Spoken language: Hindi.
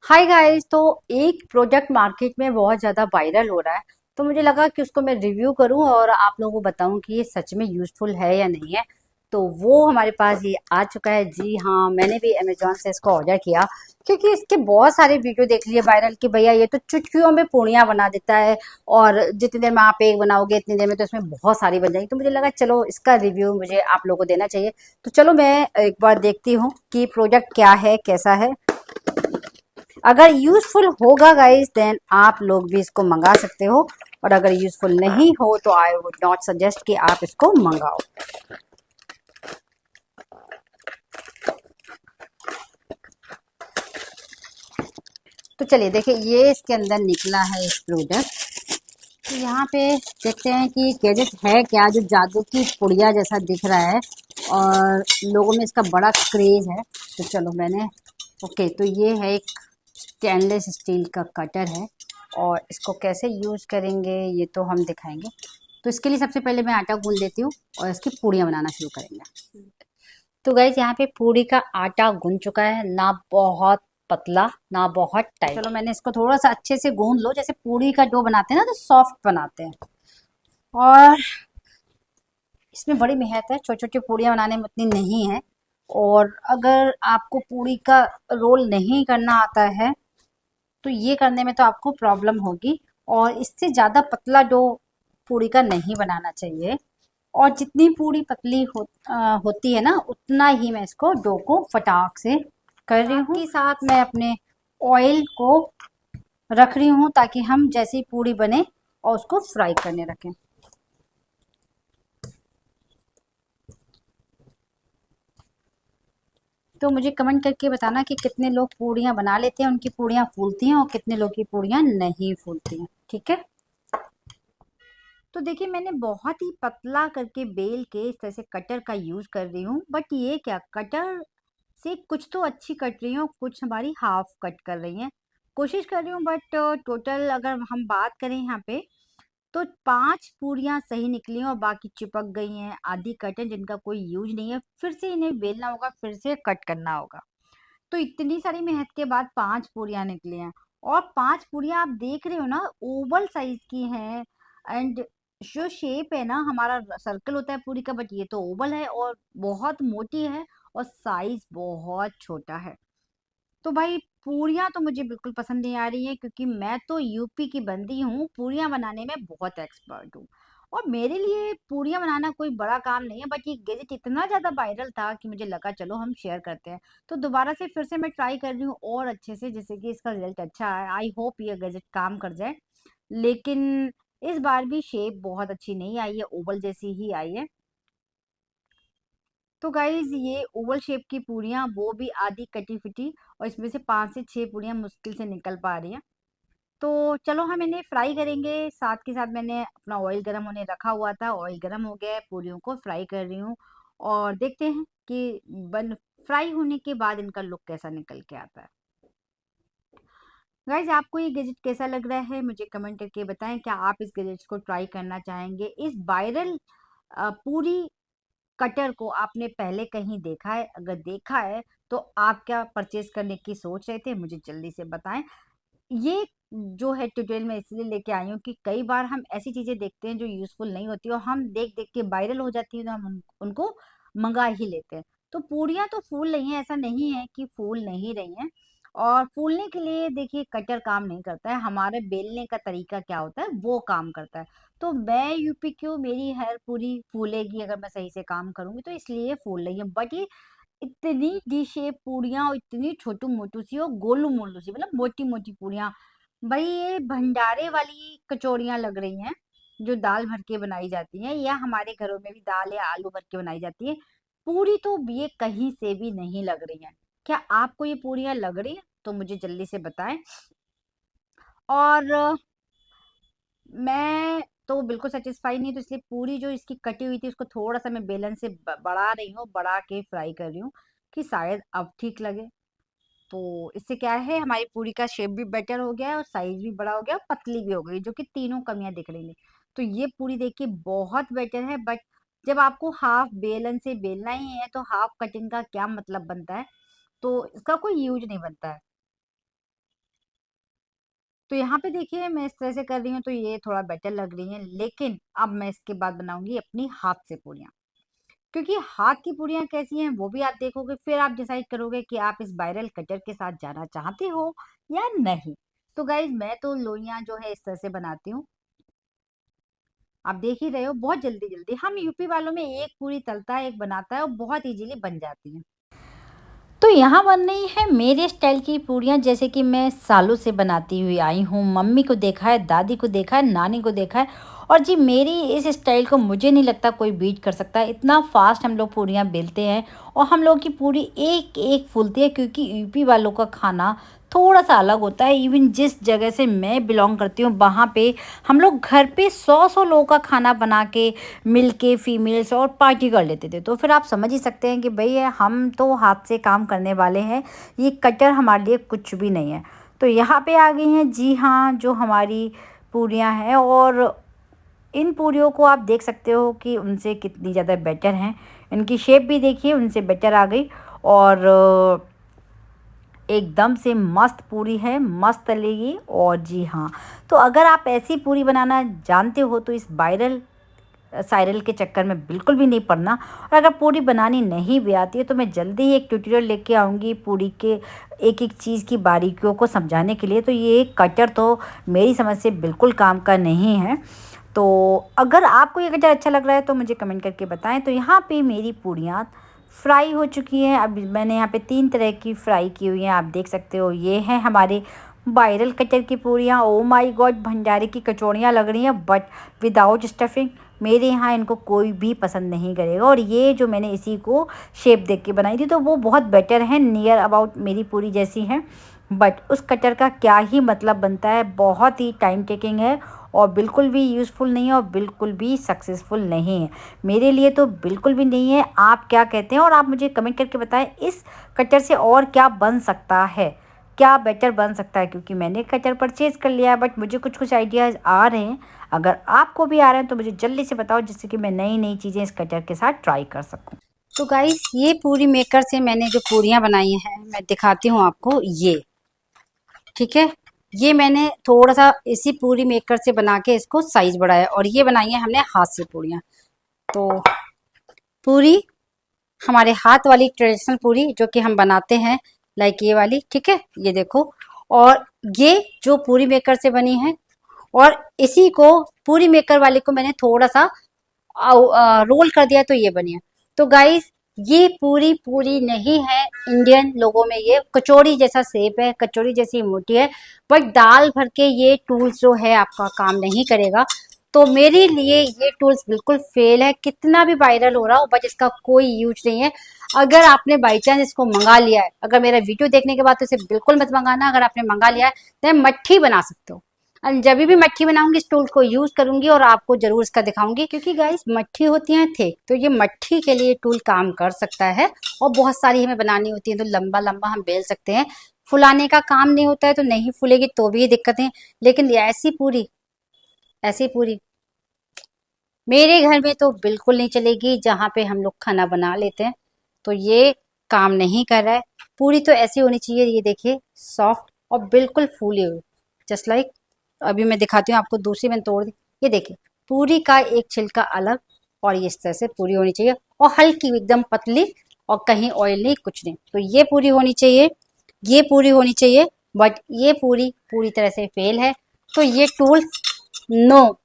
Hi guys. तो एक प्रोडक्ट मार्केट में बहुत ज़्यादा वायरल हो रहा है। तो मुझे लगा कि उसको मैं रिव्यू करूं और आप लोगों को बताऊं कि ये सच में यूज़फुल है या नहीं है। तो वो हमारे पास ये आ चुका है। जी हाँ, मैंने भी अमेजोन से इसको ऑर्डर किया क्योंकि इसके बहुत सारे वीडियो देख लिए वायरल कि भैया ये तो चुटकियों में पूड़ियाँ बना देता है और जितनी देर में आप एक बनाओगे इतनी देर में तो इसमें बहुत सारी बन जाएगी। तो मुझे लगा चलो इसका रिव्यू मुझे आप लोगों को देना चाहिए। तो चलो मैं एक बार देखती हूँ कि प्रोडक्ट क्या है, कैसा है। अगर यूजफुल होगा गाइस देन आप लोग भी इसको मंगा सकते हो, और अगर यूजफुल नहीं हो तो आई वुड नॉट सजेस्ट कि आप इसको मंगाओ। तो चलिए देखिए ये इसके अंदर निकला है एक प्रोडक्ट। तो यहाँ पे देखते हैं कि गैजेट है क्या, जो जादू की पुड़िया जैसा दिख रहा है और लोगों में इसका बड़ा क्रेज है। तो चलो मैंने ओके, तो ये है एक स्टेनलेस स्टील का कटर है और इसको कैसे यूज़ करेंगे ये तो हम दिखाएंगे। तो इसके लिए सबसे पहले मैं आटा गूंद लेती हूँ और इसकी पूड़ियाँ बनाना शुरू करेंगे। तो गाइस यहाँ पे पूड़ी का आटा गूंद चुका है, ना बहुत पतला ना बहुत टाइट। चलो मैंने इसको थोड़ा सा अच्छे से गूंद लो, जैसे पूड़ी का डो बनाते हैं ना तो सॉफ्ट बनाते हैं। और इसमें बड़ी मेहनत है, छोटी छोटी पूड़ियाँ बनाने में उतनी नहीं है। और अगर आपको पूड़ी का रोल नहीं करना आता है तो ये करने में तो आपको प्रॉब्लम होगी। और इससे ज़्यादा पतला डो पूड़ी का नहीं बनाना चाहिए। और जितनी पूड़ी पतली होती है ना उतना ही मैं इसको डो को फटाक से कर रही हूँ। साथ ही साथ मैं अपने ऑयल को रख रही हूँ ताकि हम जैसी पूड़ी बने और उसको फ्राई करने रखें। तो मुझे कमेंट करके बताना कि कितने लोग पूड़ियाँ बना लेते हैं, उनकी पूड़ियाँ फूलती हैं, और कितने लोग की पूड़ियाँ नहीं फूलती हैं। ठीक है। तो देखिए मैंने बहुत ही पतला करके बेल के इस तरह से कटर का यूज कर रही हूँ, बट ये क्या कटर से कुछ तो अच्छी कट रही हूँ, कुछ हमारी हाफ कट कर रही हैं। कोशिश कर रही हूँ बट टोटल अगर हम बात करें यहाँ पे तो 5 पूरियाँ सही निकली हैं और बाकी चिपक गई हैं, आधी कट है जिनका कोई यूज नहीं है। फिर से इन्हें बेलना होगा, फिर से कट करना होगा। तो इतनी सारी मेहनत के बाद 5 पूरियाँ निकली हैं। और 5 पूरियाँ आप देख रहे हो ना, ओवल साइज की हैं। एंड जो शेप है ना हमारा सर्कल होता है पूरी का, बट ये तो ओवल है और बहुत मोटी है और साइज बहुत छोटा है। तो भाई पूरियाँ तो मुझे बिल्कुल पसंद नहीं आ रही हैं, क्योंकि मैं तो यूपी की बंदी हूँ, पूरियाँ बनाने में बहुत एक्सपर्ट हूँ। और मेरे लिए पूरियाँ बनाना कोई बड़ा काम नहीं है, बट ये गैजेट इतना ज़्यादा वायरल था कि मुझे लगा चलो हम शेयर करते हैं। तो दोबारा से फिर से मैं ट्राई कर रही हूँ और अच्छे से, जिससे कि इसका रिजल्ट अच्छा है। आई होप ये गैजेट काम कर जाए। लेकिन इस बार भी शेप बहुत अच्छी नहीं आई है, ओवल जैसी ही आई है। तो गाइज ये ओवल शेप की पूरियाँ, वो भी आधी कटी फिटी, और इसमें से 5 से 6 पूरियाँ मुश्किल से निकल पा रही हैं। तो चलो हम इन्हें फ्राई करेंगे। साथ के साथ मैंने अपना ऑयल गर्म होने रखा हुआ था, ऑयल गर्म हो गया है, पूरियों को फ्राई कर रही हूँ। और देखते हैं कि बन फ्राई होने के बाद इनका लुक कैसा निकल के आता है। गाइज आपको ये गैजेट कैसा लग रहा है मुझे कमेंट करके बताएं। क्या आप इस गैजेट को ट्राई करना चाहेंगे? इस वायरल पूरी कटर को आपने पहले कहीं देखा है? अगर देखा है तो आप क्या परचेज करने की सोच रहे थे, मुझे जल्दी से बताएं। ये जो है ट्यूटोरियल मैं इसलिए लेके आई हूँ कि कई बार हम ऐसी चीजें देखते हैं जो यूजफुल नहीं होती और हम देख देख के वायरल हो जाती है, तो हम उनको मंगा ही लेते हैं। तो पूरियां तो फूल रही हैं, ऐसा नहीं है कि फूल नहीं रही हैं। और फूलने के लिए देखिए कटर काम नहीं करता है, हमारे बेलने का तरीका क्या होता है वो काम करता है। तो मैं यूपी क्यों, मेरी हर पूरी फूलेगी अगर मैं सही से काम करूंगी, तो इसलिए फूल रही है। बट ये इतनी डी शेप पूड़ियाँ और इतनी छोटू मोटू सी और गोलू मोलू सी, मतलब मोटी मोटी पूड़ियाँ। भाई ये भंडारे वाली कचौड़ियाँ लग रही हैं, जो दाल भर के बनाई जाती हैं, या हमारे घरों में भी दाल या आलू भर के बनाई जाती है। पूरी तो ये कहीं से भी नहीं लग रही है। क्या आपको ये पूड़ियाँ लग रही है? तो मुझे जल्दी से बताएं। और मैं तो बिल्कुल सेटिस्फाई नहीं, तो इसलिए पूरी जो इसकी कटी हुई थी उसको थोड़ा सा मैं बेलन से बढ़ा रही हूँ, बढ़ा के फ्राई कर रही हूँ कि शायद अब ठीक लगे। तो इससे क्या है, हमारी पूरी का शेप भी बेटर हो गया है और साइज भी बड़ा हो गया और पतली भी हो गई, जो कि तीनों कमियां दिख रही हैं। तो ये पूरी देखिए बहुत बेटर है। बट जब आपको हाफ बेलन से बेलना ही है तो हाफ कटिंग का क्या मतलब बनता है? तो इसका कोई यूज नहीं बनता है। तो यहाँ पे देखिए मैं इस तरह से कर रही हूँ तो ये थोड़ा बेटर लग रही है, लेकिन अब मैं इसके बाद बनाऊंगी अपनी हाथ से पूरियाँ। क्योंकि हाथ की पूरियाँ कैसी हैं वो भी आप देखोगे, फिर आप डिसाइड करोगे कि आप इस वायरल कटर के साथ जाना चाहते हो या नहीं। तो गाइज मैं तो लोइयाँ जो है इस तरह से बनाती हूँ, आप देख ही रहे हो, बहुत जल्दी जल्दी। हम यूपी वालों में एक पूरी तलता है एक बनाता है और बहुत इजीली बन जाती है। तो यहाँ बन रही है मेरे स्टाइल की पूरियाँ, जैसे कि मैं सालों से बनाती हुई आई हूँ। मम्मी को देखा है, दादी को देखा है, नानी को देखा है, और जी मेरी इस स्टाइल को मुझे नहीं लगता कोई बीट कर सकता है। इतना फास्ट हम लोग पूरियाँ बेलते हैं और हम लोग की पूरी एक एक फूलती है, क्योंकि यूपी वालों का खाना थोड़ा सा अलग होता है। इवन जिस जगह से मैं बिलोंग करती हूँ वहाँ पे हम लोग घर पे 100 लोगों का खाना बना के मिल के फीमेल्स और पार्टी कर लेते थे। तो फिर आप समझ ही सकते हैं कि भाई हम तो हाथ से काम करने वाले हैं, ये कटर हमारे लिए कुछ भी नहीं है। तो यहाँ पे आ गई हैं जी हाँ जो हमारी पूरियाँ हैं, और इन पूरियों को आप देख सकते हो कि उनसे कितनी ज़्यादा बेटर हैं। इनकी शेप भी देखिए उनसे बेटर आ गई, और एकदम से मस्त पूरी है, मस्त तलेगी। और जी हाँ, तो अगर आप ऐसी पूरी बनाना जानते हो तो इस वायरल साइरल के चक्कर में बिल्कुल भी नहीं पड़ना। और अगर पूरी बनानी नहीं भी आती है तो मैं जल्दी ही एक ट्यूटोरियल लेके आऊँगी पूरी के एक एक चीज़ की बारीकियों को समझाने के लिए। तो ये कटर तो मेरी समझ से बिल्कुल काम का नहीं है। तो अगर आपको ये कटर अच्छा लग रहा है तो मुझे कमेंट करके बताएं। तो यहाँ पे मेरी पूड़ियाँ फ्राई हो चुकी हैं। अब मैंने यहाँ पे 3 तरह की फ्राई की हुई हैं, आप देख सकते हो। ये हैं हमारे वायरल कटर की पूड़ियाँ। ओ माय गॉड, भंडारे की कचौड़ियाँ लग रही हैं बट विदाउट स्टफिंग। मेरे यहाँ इनको कोई भी पसंद नहीं करेगा। और ये जो मैंने इसी को शेप देख के बनाई थी तो वो बहुत बेटर है, नियर अबाउट मेरी पूरी जैसी है। बट उस कटर का क्या ही मतलब बनता है, बहुत ही टाइम टेकिंग है और बिल्कुल भी यूज़फुल नहीं है और बिल्कुल भी सक्सेसफुल नहीं है। मेरे लिए तो बिल्कुल भी नहीं है। आप क्या कहते हैं? और आप मुझे कमेंट करके बताएं इस कटर से और क्या बन सकता है, क्या बेटर बन सकता है। क्योंकि मैंने कटर परचेज़ कर लिया है बट मुझे कुछ कुछ आइडियाज़ आ रहे हैं। अगर आपको भी आ रहे हैं तो मुझे जल्दी से बताओ, जिससे कि मैं नई नई चीज़ें इस कटर के साथ ट्राई कर सकूं। तो गाइस ये पूरी मेकर से मैंने जो पूरियां बनाई हैं मैं दिखाती हूँ आपको। ये ठीक है, ये मैंने थोड़ा सा इसी पूरी मेकर से बना के इसको साइज बढ़ाया, और ये बनाई है हमने हाथ से पूरियां। तो पूरी हमारे हाथ वाली ट्रेडिशनल पूरी जो कि हम बनाते हैं, लाइक ये वाली, ठीक है, ये देखो। और ये जो पूरी मेकर से बनी है, और इसी को पूरी मेकर वाले को मैंने थोड़ा सा रोल कर दिया तो ये बनी है। तो गाइस ये पूरी पूरी नहीं है, इंडियन लोगों में ये कचौड़ी जैसा शेप है, कचौड़ी जैसी मोटी है, बट दाल भर के ये टूल्स जो है आपका काम नहीं करेगा। तो मेरे लिए ये टूल्स बिल्कुल फेल है, कितना भी वायरल हो रहा हो बट इसका कोई यूज नहीं है। अगर आपने बाई चांस इसको मंगा लिया है, अगर मेरा वीडियो देखने के बाद, तो इसे बिल्कुल मत मंगाना। अगर आपने मंगा लिया है तो मट्ठी बना सकते हो। जब भी मट्ठी बनाऊंगी इस टूल को यूज करूंगी और आपको जरूर इसका दिखाऊंगी, क्योंकि गाइस मट्ठी होती है थिक, तो ये मट्ठी के लिए टूल काम कर सकता है। और बहुत सारी हमें बनानी होती है तो लंबा लंबा हम बेल सकते हैं। फुलाने का काम नहीं होता है तो नहीं फूलेगी तो भी ये दिक्कत है। लेकिन ऐसी पूरी मेरे घर में तो बिल्कुल नहीं चलेगी, जहाँ पे हम लोग खाना बना लेते हैं। तो ये काम नहीं कर रहा है। पूरी तो ऐसी होनी चाहिए, ये देखिए, सॉफ्ट और बिल्कुल फूली हुई, जस्ट लाइक। अभी मैं दिखाती हूँ आपको, दूसरी मैंने तोड़ दी, ये देखिए, पूरी का एक छिलका अलग। और ये इस तरह से पूरी होनी चाहिए, और हल्की एकदम पतली, और कहीं ऑयल नहीं, कुछ नहीं। तो ये पूरी होनी चाहिए, ये पूरी होनी चाहिए, बट ये पूरी पूरी तरह से फेल है। तो ये टूल नो,